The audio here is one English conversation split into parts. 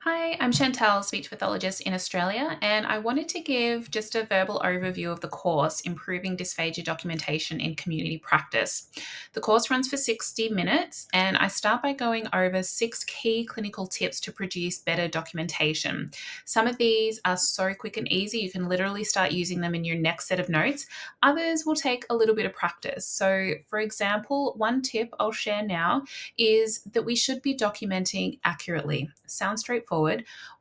Hi, I'm Chantal, speech pathologist in Australia, and I wanted to give just a verbal overview of the course, Improving Dysphagia Documentation in Community Practice. The course runs for 60 minutes, and I start by going over 6 key clinical tips to produce better documentation. Some of these are so quick and easy, you can literally start using them in your next set of notes. Others will take a little bit of practice. So, for example, one tip I'll share now is that we should be documenting accurately. Sounds straightforward.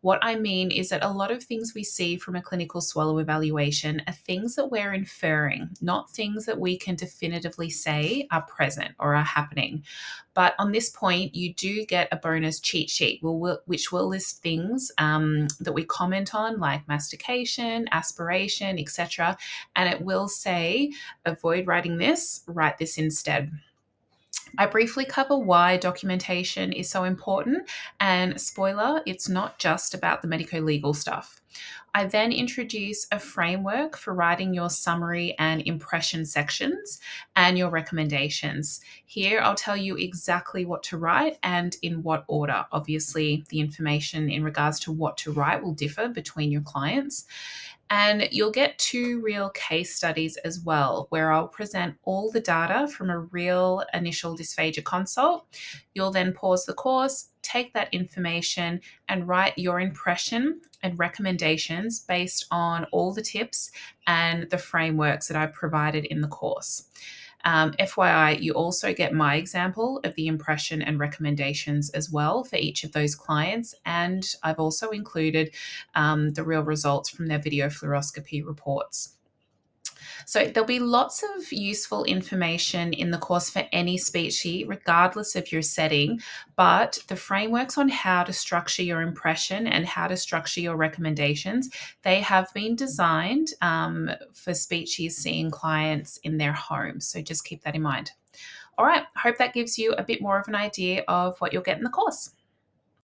What I mean is that a lot of things we see from a clinical swallow evaluation are things that we're inferring, not things that we can definitively say are present or are happening. But on this point, you do get a bonus cheat sheet, which will list things that we comment on, like mastication, aspiration, etc. And it will say, avoid writing this, write this instead. I briefly cover why documentation is so important, and spoiler, it's not just about the medico legal stuff. I then introduce a framework for writing your summary and impression sections and your recommendations. Here, I'll tell you exactly what to write and in what order. Obviously, the information in regards to what to write will differ between your clients. And you'll get 2 real case studies as well, where I'll present all the data from a real initial dysphagia consult. You'll then pause the course, take that information, and write your impression and recommendations based on all the tips and the frameworks that I've provided in the course. FYI, you also get my example of the impression and recommendations as well for each of those clients. And I've also included the real results from their video fluoroscopy reports. So there'll be lots of useful information in the course for any speechie, regardless of your setting, but the frameworks on how to structure your impression and how to structure your recommendations, they have been designed for speechies seeing clients in their homes. So just keep that in mind. All right, I hope that gives you a bit more of an idea of what you'll get in the course.